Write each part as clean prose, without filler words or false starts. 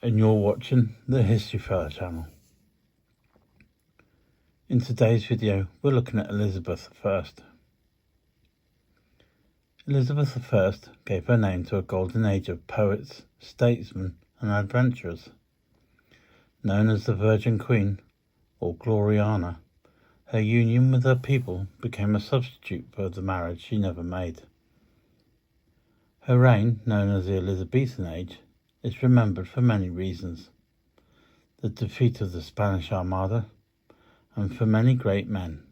and you're watching the History Fella channel. In today's video, we're looking at Elizabeth I. Elizabeth I gave her name to a golden age of poets, statesmen and adventurers. Known as the Virgin Queen, or Gloriana, her union with her people became a substitute for the marriage she never made. Her reign, known as the Elizabethan Age, is remembered for many reasons: the defeat of the Spanish Armada, and for many great men: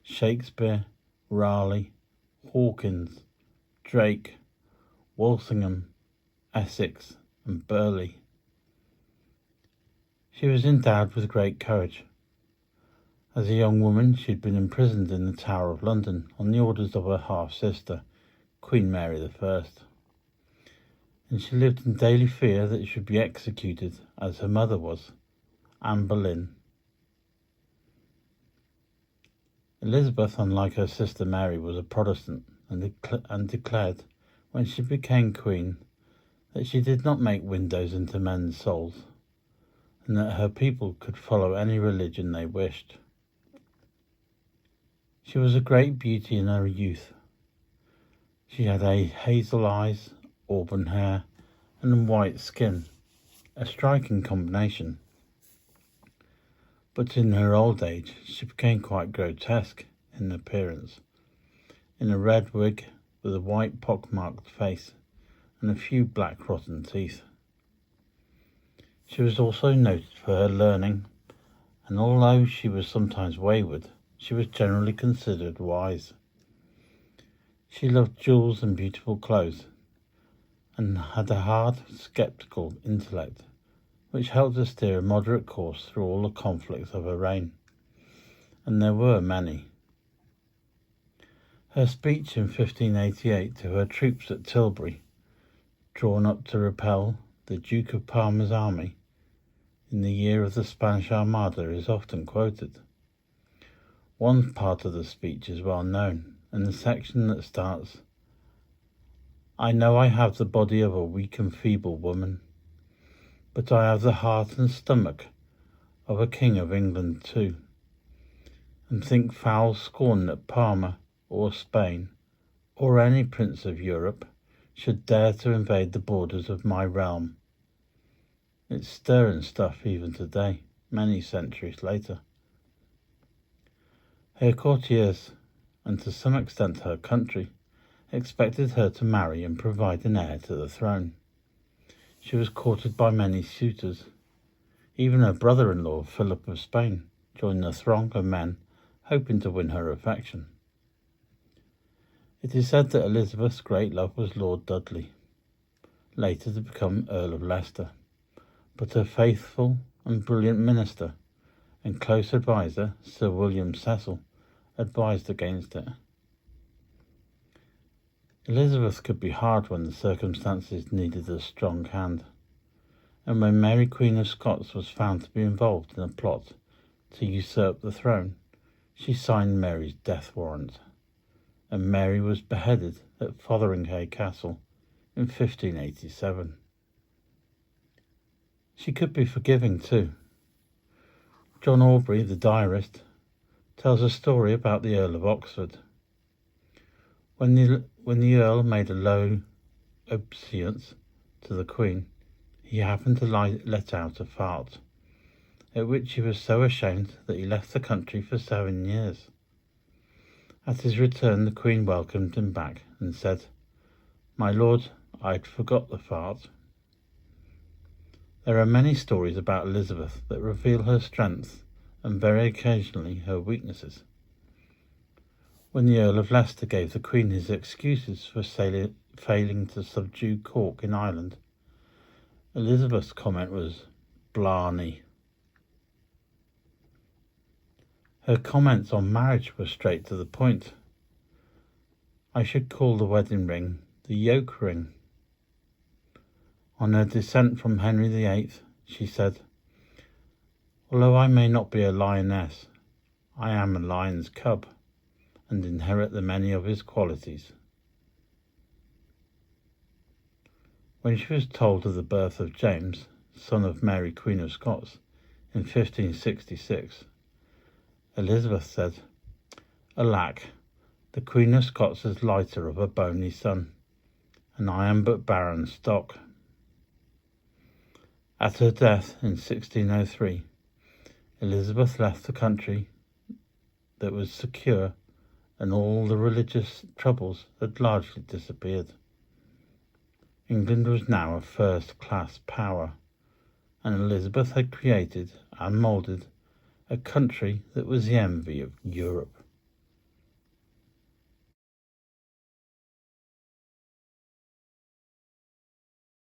Shakespeare, Raleigh, Hawkins, Drake, Walsingham, Essex and Burleigh. She was endowed with great courage. As a young woman, she had been imprisoned in the Tower of London on the orders of her half-sister, Queen Mary I, and she lived in daily fear that she would be executed as her mother was, Anne Boleyn. Elizabeth, unlike her sister Mary, was a Protestant and declared, when she became queen, that she did not make windows into men's souls, and that her people could follow any religion they wished. She was a great beauty in her youth. She had hazel eyes, auburn hair, and white skin, a striking combination. But in her old age, she became quite grotesque in appearance, in a red wig with a white pock-marked face and a few black rotten teeth. She was also noted for her learning, and although she was sometimes wayward, she was generally considered wise. She loved jewels and beautiful clothes, and had a hard, sceptical intellect, which helped her steer a moderate course through all the conflicts of her reign, and there were many. Her speech in 1588 to her troops at Tilbury, drawn up to repel the Duke of Parma's army in the year of the Spanish Armada, is often quoted. One part of the speech is well known, and the section that starts, "I know I have the body of a weak and feeble woman, but I have the heart and stomach of a King of England too, and think foul scorn that Parma or Spain, or any prince of Europe, should dare to invade the borders of my realm." It's stirring stuff even today, many centuries later. Her courtiers, and to some extent her country, expected her to marry and provide an heir to the throne. She was courted by many suitors. Even her brother-in-law, Philip of Spain, joined the throng of men hoping to win her affection. It is said that Elizabeth's great love was Lord Dudley, later to become Earl of Leicester, but her faithful and brilliant minister and close adviser, Sir William Cecil, advised against it. Elizabeth could be hard when the circumstances needed a strong hand, and when Mary Queen of Scots was found to be involved in a plot to usurp the throne, she signed Mary's death warrant, and Mary was beheaded at Fotheringhay Castle in 1587. She could be forgiving too. John Aubrey, the diarist, tells a story about the Earl of Oxford. When the Earl made a low obeisance to the Queen, he happened to let out a fart, at which he was so ashamed that he left the country for 7 years. At his return, the Queen welcomed him back and said, "My lord, I'd forgot the fart." There are many stories about Elizabeth that reveal her strengths and very occasionally her weaknesses. When the Earl of Leicester gave the Queen his excuses for failing to subdue Cork in Ireland, Elizabeth's comment was, "Blarney." Her comments on marriage were straight to the point. "I should call the wedding ring the yoke ring." On her descent from Henry VIII, she said, "Although I may not be a lioness, I am a lion's cub, and inherit the many of his qualities." When she was told of the birth of James, son of Mary, Queen of Scots, in 1566, Elizabeth said, "Alack, the Queen of Scots is lighter of a bony son, and I am but barren stock." At her death in 1603, Elizabeth left the country that was secure, and all the religious troubles had largely disappeared. England was now a first-class power, and Elizabeth had created and moulded a country that was the envy of Europe.